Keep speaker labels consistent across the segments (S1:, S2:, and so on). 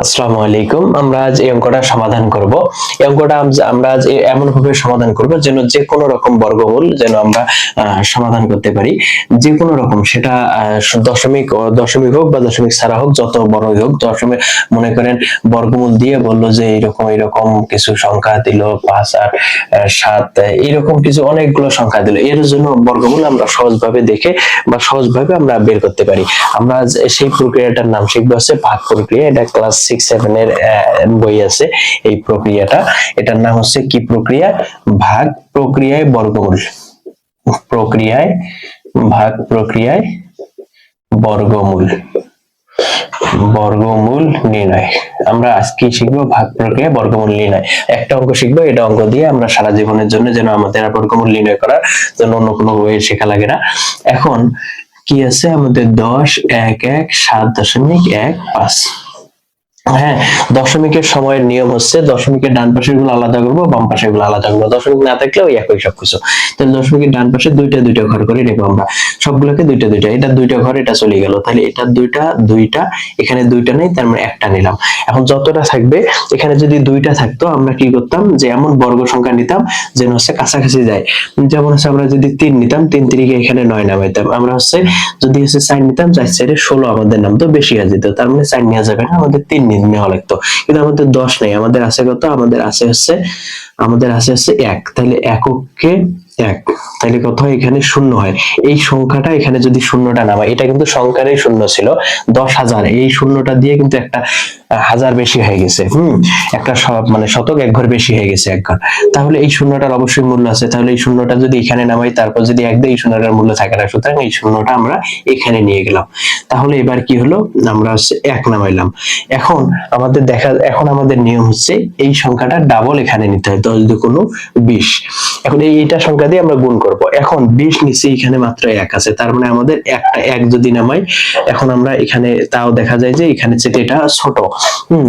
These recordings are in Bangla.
S1: আসসালামু আলাইকুম। আমরা আজ এই অঙ্কটা সমাধান করব। এই অঙ্কটা আমরা আজ এমন ভাবে সমাধান করব যেন যে কোনো রকম বর্গমূল যেন আমরা সমাধান করতে পারি। যে কোনো রকম সেটা দশমিক দশমিক হোক বা দশমিক ছাড়া হোক, যত বড়ই হোক। দশমিক মনে করেন বর্গমূল দিয়ে বললো যে এরকম এরকম কিছু সংখ্যা দিল, 5 8 7 এরকম কিছু অনেকগুলো সংখ্যা দিল, এর জন্য বর্গমূল আমরা সহজভাবে দেখে বা সহজভাবে আমরা বের করতে পারি। আমরা সেই প্রক্রিয়াটার নাম শিখবো হচ্ছে ভাগ প্রক্রিয়া। এটা ক্লাস 6 7 এর বই আছে এই প্রক্রিয়াটা। এটার নাম হচ্ছে কি প্রক্রিয়া? ভাগ প্রক্রিয়ায় বর্গমূল। প্রক্রিয়ায় ভাগ প্রক্রিয়ায় বর্গমূল বর্গমূল নির্ণয়। আমরা আজকে শিখবো ভাগ প্রক্রিয়ায় বর্গমূল নির্ণয়। একটা অঙ্ক শিখবো, এটা অঙ্ক দিয়ে আমরা সারা জীবনের জন্য যেন আমাদের বর্গমূল নির্ণয় করার জন্য অন্য কোনো বই শেখা লাগে না। এখন কি আছে আমাদের 10 1 1 7.15। হ্যাঁ, দশমিকের সময়ের নিয়ম হচ্ছে দশমিকের ডান পাশের গুলো আলাদা করবো, বাম পাশের গুলো আলাদা করবো। দশমিক না থাকলে ওই একই সবকিছু। তাহলে দশমিকের ডান পাশে দুইটা দুইটা ঘর করে নেবো আমরা, সবগুলোকে দুইটা দুইটা। এটা দুইটা ঘর, এটা চলে গেল। তাহলে এটা দুইটা দুইটা, এখানে দুইটা নেই, তার মানে একটা নিলাম। এখন যতটা থাকবে, এখানে যদি দুইটা থাকতো আমরা কি করতাম, যে এমন বর্গ সংখ্যা নিতাম যেন হচ্ছে কাছাকাছি যায়। যেমন হচ্ছে আমরা যদি 3 নিতাম, 3 3 এখানে 9 নামাইতাম। আমরা হচ্ছে যদি হচ্ছে 4 নিতাম, 4 4 16 আমাদের নাম তো বেশি হয়ে যেত। তার মানে 4 নেওয়া যাবে না, আমাদের 3 নেওয়া লাগতো। কিন্তু আমাদের 10 নেই, আমাদের আছে কত? আমাদের আছে হচ্ছে 1। তাহলে এককে 1, তাহলে কত হয়? এখানে 0 হয়। এই সংখ্যাটা এখানে যদি শূন্যটা নামায়, এটা কিন্তু সংখ্যারই শূন্য ছিল 10,000। এই শূন্যটা দিয়ে কিন্তু একটা হাজার বেশি হয়ে গেছে। একটা মানে শতক এক ঘর বেশি হয়ে গেছে এক ঘর। তাহলে এই শূন্যটার অবশ্যই মূল্য আছে। তাহলে এই শূন্যটা যদি এখানে নামাই, তারপর যদি 1 দেই, এই শূন্যটার মূল্য থাকে না। সুতরাং এই শূন্যটা আমরা এখানে নিয়ে গেলাম। তাহলে এবার কি হলো? আমরা হচ্ছে 1 নামাইলাম। এখন এখন আমাদের নিয়ম হচ্ছে এই সংখ্যাটা ডাবল এখানে নিতে হয়। 10 দুগুণ 20। এখন এইটা সংখ্যা দিয়ে আমরা গুণ করব। এখন 20 নিচে, এখানে মাত্র 1 আছে। তার মানে আমাদের একটা 1 যদি নামাই, এখন আমরা এখানে তাও দেখা যায় যে এখানে চেয়ে এটা ছোট।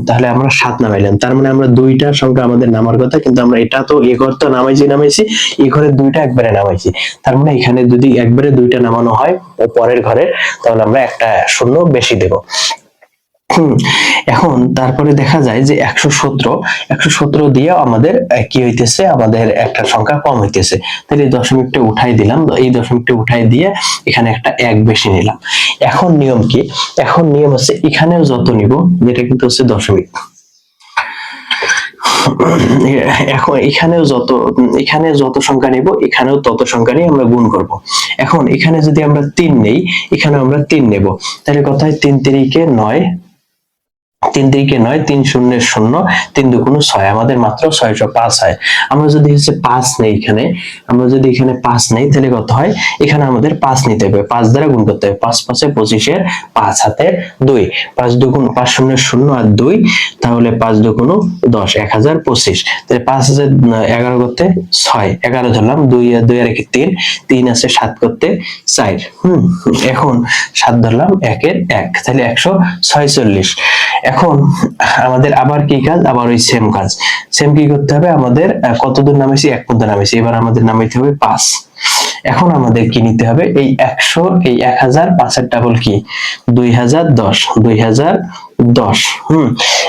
S1: তাহলে আমরা 7 নামাইলাম। তার মানে আমরা দুইটা সংখ্যা আমাদের নামার কথা, কিন্তু আমরা এটা তো এ ঘর তো নামাইছি, এই ঘরে দুইটা একবারে নামাইছি। তার মানে এখানে যদি একবারে দুইটা নামানো হয় পরের ঘরে, তাহলে আমরা একটা শূন্য বেশি দেব। এখন তারপরে দেখা যায় যে 117 দিয়ে আমাদের কি হইতেছে, আমাদের একটা সংখ্যা কম হইতেছে। তাহলে দশমিকটা উঠাই দিলাম, এই দশমিকটা উঠাই দিয়ে এখানে একটা 1 বেশি নিলাম। এখন নিয়ম কি? এখন নিয়ম হচ্ছে এখানেও যত নিব, যেটা কিন্তু হচ্ছে দশমিক, এখন এখানে যত সংখ্যা নিব, এখানেও তত সংখ্যা নিয়ে আমরা গুণ করব। এখন এখানে যদি আমরা 3 নেই, এখানে আমরা 3 নেব। তাহলে কত হয়? 3 3 9, 3 3 9, 3 0 0, 3 2 6, আমাদের মাত্র 605 হয়। আমরা যদি হচ্ছে 5 নেই এখানে, আমরা যদি এখানে 5 নেই, তাহলে কত হয়? এখানে আমাদের 5 নিতে হবে, 5 দ্বারা গুণ করতে হবে। 5 5 25 এর 5 হাতে 2, 5 2 5 0 0 আর 2, তাহলে 5 2 10, 1025। তাহলে 5011 করতে 6, 11 ধরলাম, 2 আর 2 আর 3, 3 আছে 7 করতে 4। এখন 7 ধরলাম, 1 এর 1, তাহলে 146। এখন আমাদের আবার কি কাজ? আবার ওই সেম কাজ। সেম কি করতে হবে? আমাদের কতদূর নামাইছি? 1 পর্যন্ত নামাইছি। এবার আমাদের নামাইতে হবে 5। এখন আমাদের কি নিতে হবে? এই 100, এই 1000, 5 এর ডাবল কি? 2010, 2010।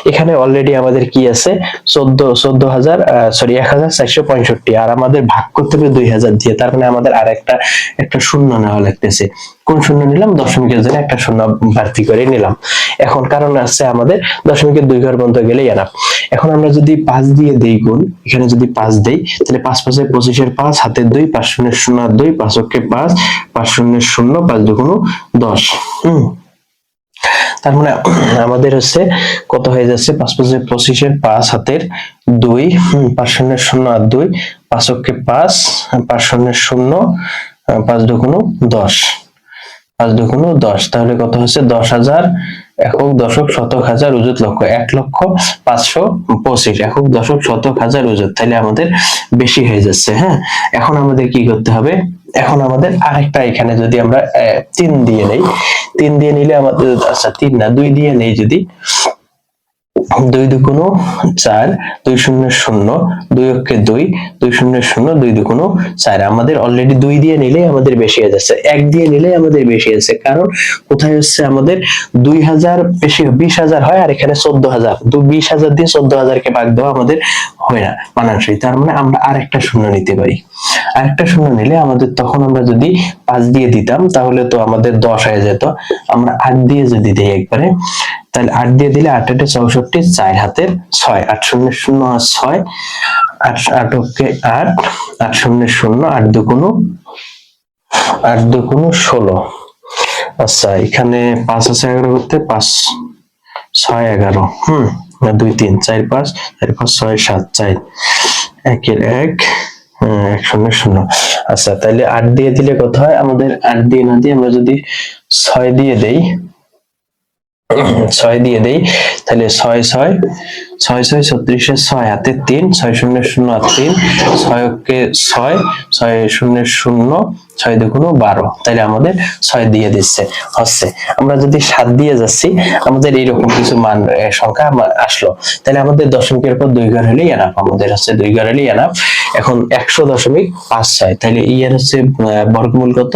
S1: এখানে অলরেডি আমাদের কি আছে? 14,465, আর আমাদের ভাগ করতে হবে 2000 দিয়ে। তার মানে আমাদের আর একটা শূন্য নেওয়া লাগতেছে। কোন শূন্য নিলাম? দশমিকের জন্য একটা শূন্য বাড়তি করে নিলাম। এখন কারণ আছে আমাদের দশমিকের 2 ঘর পর্যন্ত গেলেই এনাফ। এখন আমরা যদি 5 দিয়ে দেই গুণ, এখানে যদি 5 দেই, তাহলে 5 5 25 এর 5 হাতে 2, 5 0 0 আর 2, 5 কে 5, 5 0 0, 5 2 10। তার মানে আমাদের হচ্ছে কত হয়ে যাচ্ছে? 5 5 25 এর 5 হাতের 2, 5 0 0 আর 2, 5 কে 5, 5 0 0, 5 2 10, 5 2 10। তাহলে কত হচ্ছে? 10,000 একক দশক শতক হাজার অযুত লক্ষ, 1,05,25 একক দশক শতক হাজার অযুত। তাহলে আমাদের বেশি হয়ে যাচ্ছে। হ্যাঁ, এখন আমাদের কি করতে হবে? এখন আমাদের আরেকটা, এখানে যদি আমরা 3 দিয়ে নেই, 3 দিয়ে নিলে আমাদের, আচ্ছা 3 না 2 দিয়ে নেই, যদি 2 দুগুণ 4, 2 শূন্য শূন্য, 2 অক্ষে 2, 2 শূন্য শূন্য, 2 দুগুণ 4। আমাদের অলরেডি 2 দিয়ে নিলে আমাদের বেশি হয়ে যাচ্ছে, 1 দিয়ে নিলে আমাদের বেশি আছে, কারণ কোথায় হচ্ছে আমাদের 2000 বেশি 20000 হয়, আর এখানে 14000, 20000 দিয়ে 14000 কে ভাগ দেওয়া আমাদের হয় না মানানসই। তার মানে আমরা আরেকটা শূন্য নিতে পারি। আরেকটা শূন্য নিলে আমাদের তখন আমরা যদি 5 দিয়ে দিতাম তাহলে তো আমাদের 10 হয়ে যেত। আমরা 8 দিয়ে যদি দিই একবারে, তাহলে 8 দিয়ে দিলে 8 8 64, 4 হাতের 6, 8 শূন্য শূন্য আর 6, 8 8 অক্ষে 8, 8 শূন্য শূন্য, 8 দুগুণ 16। আচ্ছা, এখানে 5 আছে 11 করতে, 5 6 11, 2 3 4 5, 4 5 6 7, 4 1 1, 1 শূন্য শূন্য। আচ্ছা, তাহলে 8 দিয়ে দিলে কত হয় আমাদের? 8 দিয়ে না দিয়ে আমরা যদি 6 দিয়ে দেই, 6 দিয়ে দেই, তাহলে 6 6 6 6 36 এর 6 হাতে 3, 6 শূন্য শূন্য আর 3, 6 অক্ষে 6, 6 শূন্য শূন্য, 6 দুগুণ 12। তাহলে আমাদের 6 দিয়ে দিচ্ছে হচ্ছে। আমরা যদি 7 দিয়ে যাচ্ছি, আমাদের এইরকম কিছু মান সংখ্যা আসলো, তাহলে আমাদের দশমিকের পর 2 ঘর হলেই এনাফ, আমাদের হচ্ছে 2 ঘর হলেই এনাফ। এখন 100.56, তাহলে এর হচ্ছে বর্গমূল কত?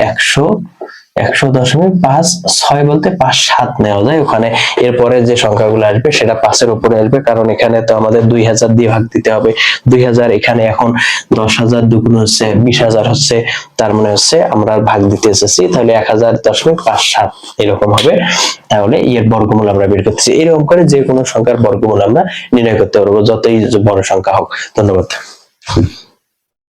S1: 100.56 বলতে 5 7 নেওয়া যায়, ওখানে এরপরে যে সংখ্যাগুলো আসবে সেটা 5 এর উপরে আসবে, কারণ এখানে তো আমাদের 2000 দিয়ে ভাগ দিতে হবে। 2000 এখানে এখন 10,000 দুগুণ হচ্ছে 20,000 হচ্ছে, তার মানে হচ্ছে আমরা ভাগ দিতে এসেছি, তাহলে 1000.57 এরকম হবে। তাহলে এর বর্গমূল আমরা বের করতেছি। এরকম করে যে কোনো সংখ্যার বর্গমূল আমরা নির্ণয় করতে পারবো, যতই বড় সংখ্যা হোক। ধন্যবাদ।